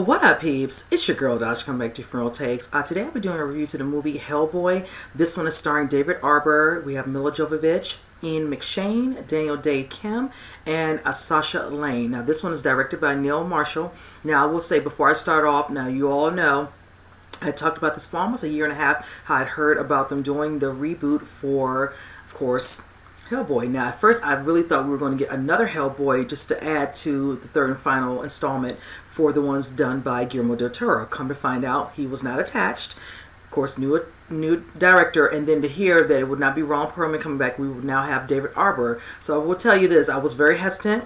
What up, peeps? It's your girl Dodge coming back to Funeral Takes. Today I'll be doing a review to the movie Hellboy. This one is starring David Arbor. We have Mila Jovovich, Ian McShane, Daniel Day Kim, and Sasha Lane. Now this one is directed by Neil Marshall. Now I will say before I start off, now you all know I talked about this for almost a year and a half, how I'd heard about them doing the reboot for, of course, Hellboy. Now, at first, I really thought we were going to get another Hellboy just to add to the third and final installment for the ones done by Guillermo del Toro. Come to find out, he was not attached. Of course, new director, and then to hear that it would not be Ron Perlman coming back, we would now have David Arbor. So I will tell you this, I was very hesitant.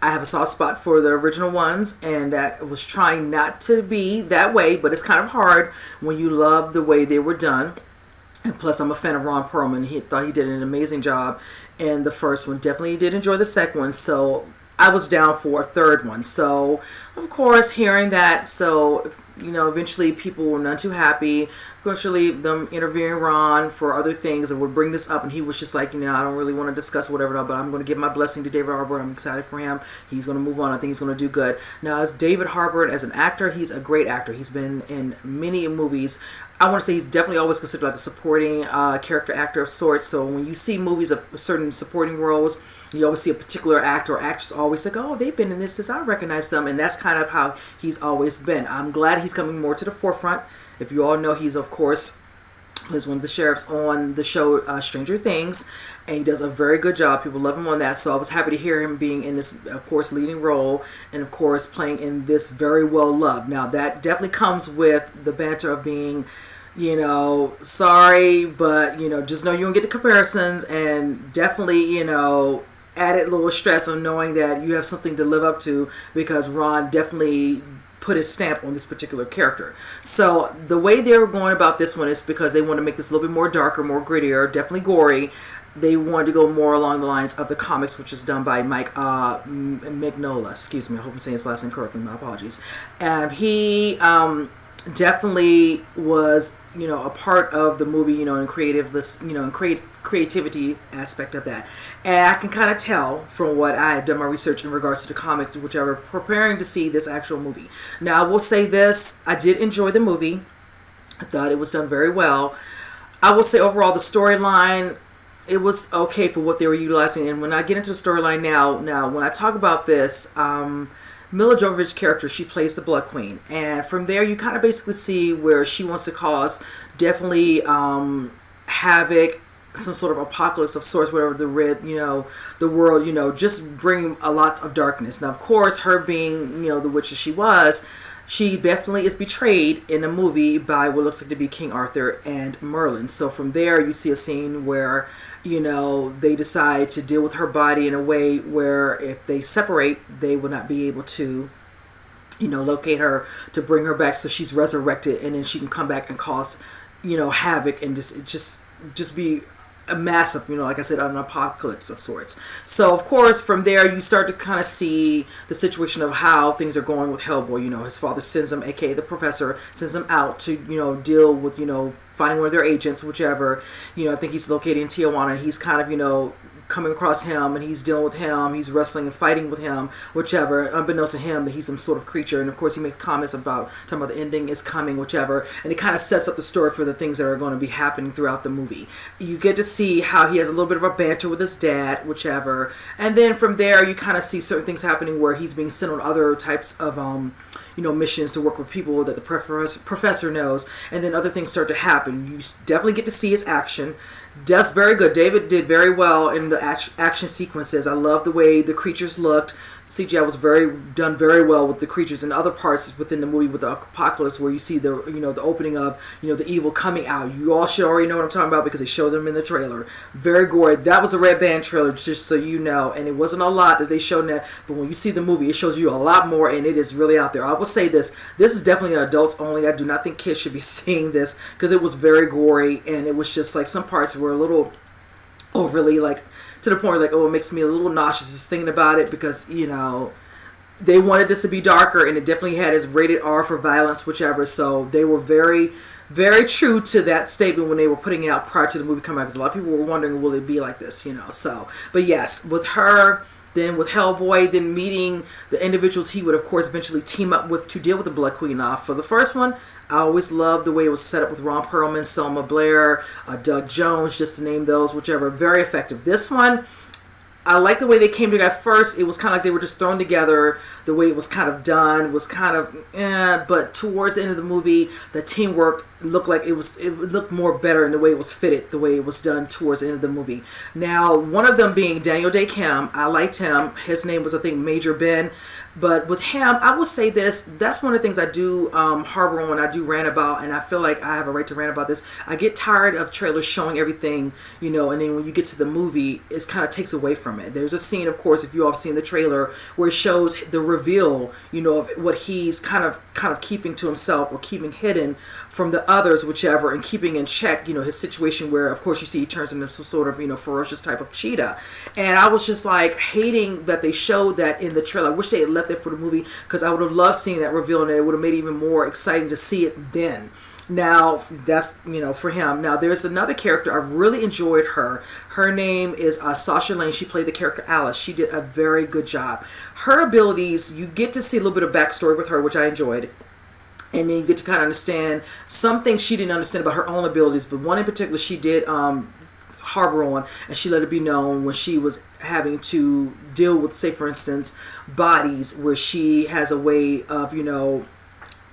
I have a soft spot for the original ones, and that was trying not to be that way, but it's kind of hard when you love the way they were done. And plus, I'm a fan of Ron Perlman. He thought he did an amazing job in the first one. Definitely did enjoy the second one. So I was down for a third one. So, of course, hearing that, so, you know, eventually people were none too happy. Eventually, them interviewing Ron for other things and would bring this up. And he was just like, you know, I don't really want to discuss whatever, but I'm going to give my blessing to David Arbor. I'm excited for him. He's going to move on. I think he's going to do good. Now, as David Arbor, as an actor, he's a great actor. He's been in many movies. I want to say he's definitely always considered like a supporting character actor of sorts. So when you see movies of certain supporting roles, you always see a particular actor or actress always like, oh, they've been in this, I recognize them. And that's kind of how he's always been. I'm glad he's coming more to the forefront. If you all know, he's, of course, is one of the sheriffs on the show Stranger Things. And he does a very good job. People love him on that. So I was happy to hear him being in this, of course, leading role. And, of course, playing in this very well loved. Now, that definitely comes with the banter of being, you know, sorry, but, you know, just know you don't get the comparisons, and definitely, you know, added little stress on knowing that you have something to live up to, because Ron definitely put his stamp on this particular character. So the way they were going about this one is because they want to make this a little bit more darker, more grittier, definitely gory. They wanted to go more along the lines of the comics, which is done by Mike Mignola. Excuse me, I hope I'm saying his last name correctly. My apologies. And he definitely was, you know, a part of the movie, you know, in creativity aspect of that. And I can kind of tell from what I have done my research in regards to the comics, which I were preparing to see this actual movie. Now, I will say this, I did enjoy the movie. I thought it was done very well. I will say overall the storyline, it was okay for what they were utilizing. And when I get into the storyline now when I talk about this, Mila Jovovich's character, she plays the Blood Queen, and from there you kind of basically see where she wants to cause definitely havoc, some sort of apocalypse of sorts, whatever the world, you know, just bring a lot of darkness. Now, of course, her being, you know, the witch that she was, she definitely is betrayed in a movie by what looks like to be King Arthur and Merlin. So from there you see a scene where, you know, they decide to deal with her body in a way where if they separate, they will not be able to, you know, locate her to bring her back. So she's resurrected, and then she can come back and cause, you know, havoc and just be a massive, you know, like I said, an apocalypse of sorts. So of course from there you start to kind of see the situation of how things are going with Hellboy. You know, his father sends him, aka the professor, sends him out to, you know, deal with, you know, finding one of their agents, whichever. You know, I think he's located in Tijuana, and he's kind of, you know, coming across him, and he's dealing with him, he's wrestling and fighting with him, whichever, unbeknownst to him that he's some sort of creature. And of course he makes comments about, talking about the ending is coming, whichever, and it kind of sets up the story for the things that are going to be happening throughout the movie. You get to see how he has a little bit of a banter with his dad, whichever, and then from there you kind of see certain things happening where he's being sent on other types of you know, missions to work with people that the professor knows, and then other things start to happen. You definitely get to see his action. Does very good. David did very well in the action sequences. I love the way the creatures looked. CGI was done very well with the creatures, and other parts within the movie with the apocalypse where you see the, you know, the opening of, you know, the evil coming out. You all should already know what I'm talking about because they showed them in the trailer. Very gory. That was a Red Band trailer, just so you know, and it wasn't a lot that they showed in that, but when you see the movie, it shows you a lot more, and it is really out there. I will say this is definitely an adults only. I do not think kids should be seeing this because it was very gory, and it was just like some parts were a little overly, like, to the point where, like, oh, it makes me a little nauseous just thinking about it, because, you know, they wanted this to be darker, and it definitely had its rated R for violence, whichever. So they were very, very true to that statement when they were putting it out prior to the movie coming out, because a lot of people were wondering, will it be like this, you know? So, but yes, with her, Then with Hellboy, then meeting the individuals he would of course eventually team up with to deal with the Blood Queen. For the first one, I always loved the way it was set up with Ron Perlman, Selma Blair, Doug Jones, just to name those, whichever. Very effective. This one, I like the way they came together. At first, it was kind of like they were just thrown together. The way it was kind of done was kind of, but towards the end of the movie, the teamwork looked like it looked more better in the way it was fitted, the way it was done towards the end of the movie. Now, one of them being Daniel Day Kim, I liked him. His name was, I think, Major Ben. But with him, I will say this, that's one of the things I do harbor on, I do rant about, and I feel like I have a right to rant about this. I get tired of trailers showing everything, and then when you get to the movie, it kind of takes away from it. There's a scene, of course, if you all have seen the trailer, where it shows the reveal, of what he's kind of keeping to himself or keeping hidden from the others, whichever, and keeping in check, his situation where, of course, you see he turns into some sort of, ferocious type of cheetah. And I was just like hating that they showed that in the trailer. I wish they had left it for the movie, because I would have loved seeing that reveal, and it would have made it even more exciting to see it then. Now, that's, for him. Now, there's another character. I've really enjoyed her. Her name is Sasha Lane. She played the character Alice. She did a very good job. Her abilities, you get to see a little bit of backstory with her, which I enjoyed. And then you get to kind of understand some things she didn't understand about her own abilities. But one in particular, she did harbor on, and she let it be known when she was having to deal with, say, for instance, bodies, where she has a way of,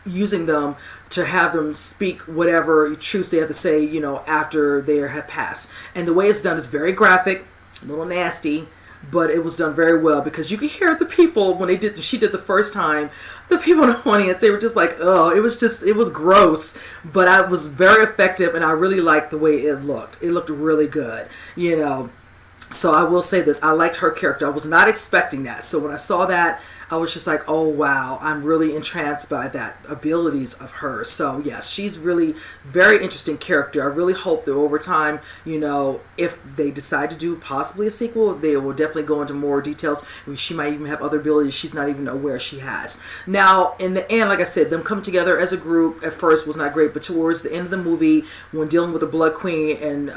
using them to have them speak whatever truths they have to say, after they have passed. And the way it's done is very graphic, a little nasty, but it was done very well, because you could hear the people when she did the first time, the people in the audience, they were just like, oh, it was gross, but it was very effective, and I really liked the way it looked. It looked really good, So I will say this, I liked her character. I was not expecting that. So when I saw that, I was just like, oh wow, I'm really entranced by that abilities of hers. So yes, she's really very interesting character. I really hope that over time, if they decide to do possibly a sequel, they will definitely go into more details. I mean, she might even have other abilities she's not even aware she has. Now, in the end, like I said, them coming together as a group at first was not great, but towards the end of the movie, when dealing with the Blood Queen and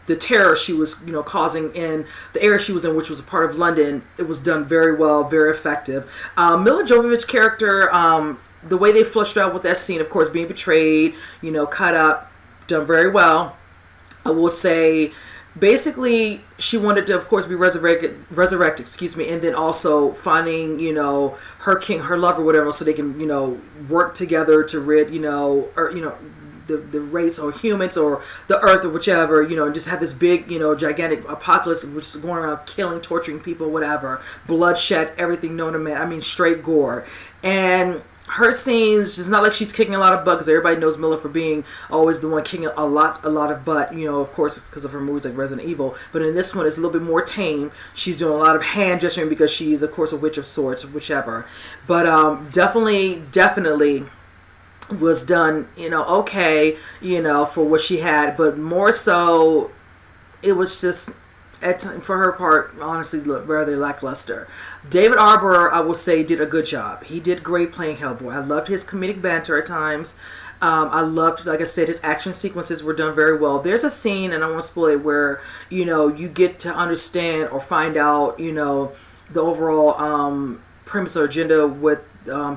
the terror she was, causing in the area she was in, which was a part of London, it was done very well, very effective. Mila Jovovich's character, the way they fleshed out with that scene, of course, being betrayed, cut up, done very well. I will say, basically, she wanted to, of course, be resurrected, and then also finding, her king, her lover, whatever, so they can, work together to rid, the race or humans or the earth or whichever, and just have this big, gigantic apocalypse which is going around killing, torturing people, whatever, bloodshed, everything known to man. I mean, straight gore. And her scenes, it's not like she's kicking a lot of butt, because everybody knows Mila for being always the one kicking a lot of butt, of course, because of her movies like Resident Evil. But in this one, it's a little bit more tame. She's doing a lot of hand gesturing because she's, of course, a witch of sorts, whichever. But definitely was done, okay, for what she had, but more so, it was just, for her part, honestly, rather lackluster. David Arbor, I will say, did a good job. He did great playing Hellboy. I loved his comedic banter at times. I loved, like I said, his action sequences were done very well. There's a scene, and I won't spoil it, where, you get to understand or find out, the overall premise or agenda with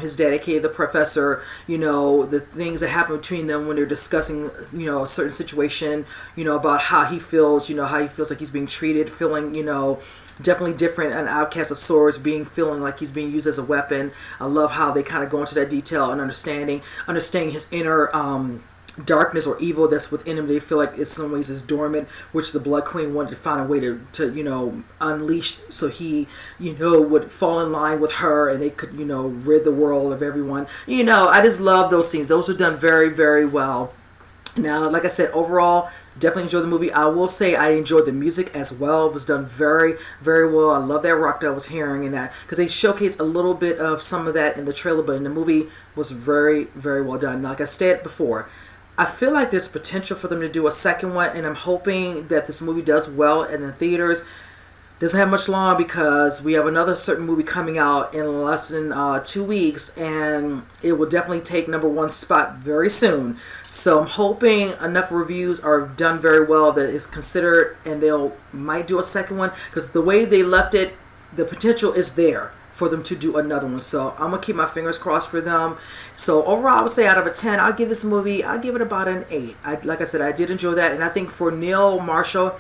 his dad, aka the professor, the things that happen between them when they're discussing, a certain situation, about how he feels, how he feels like he's being treated, feeling, definitely different, an outcast of sorts, feeling like he's being used as a weapon. I love how they kind of go into that detail and understanding his inner darkness or evil that's within him. They feel like in some ways is dormant, which the Blood Queen wanted to find a way to unleash, so he would fall in line with her, and they could rid the world of everyone. I just love those scenes. Those were done very, very well. Now, like I said, overall, definitely enjoyed the movie. I will say I enjoyed the music as well. It was done very, very well. I love that rock that I was hearing in that, because they showcased a little bit of some of that in the trailer, but in the movie was very, very well done. Like I said before, I feel like there's potential for them to do a second one, and I'm hoping that this movie does well in the theaters. Doesn't have much long, because we have another certain movie coming out in less than 2 weeks, and it will definitely take #1 spot very soon. So I'm hoping enough reviews are done very well that it's considered, and might do a second one, because the way they left it, the potential is there for them to do another one. So I'm gonna keep my fingers crossed for them. So overall, I would say out of a 10, I'll give this movie, I'll give it about an 8. Like I said, I did enjoy that. And I think for Neil Marshall,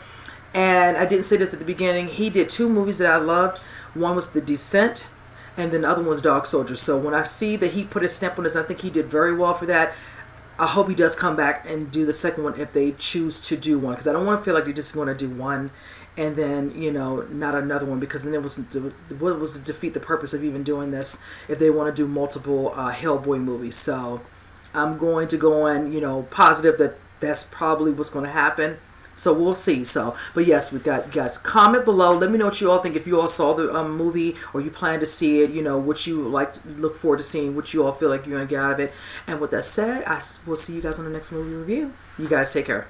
and I didn't say this at the beginning, he did 2 movies that I loved. One was The Descent, and then the other one was Dog Soldier. So when I see that he put his stamp on this, I think he did very well for that. I hope he does come back and do the second one if they choose to do one, because I don't want to feel like they're just going to do one and then, you know, not another one, because then what was to defeat the purpose of even doing this if they want to do multiple Hellboy movies. So I'm going to go on, you know, positive that that's probably what's going to happen. So we'll see. So, but yes, we got, guys, comment below. Let me know what you all think. If you all saw the movie or you plan to see it, you know, what you look forward to seeing, what you all feel like you're going to get out of it. And with that said, I will see you guys on the next movie review. You guys take care.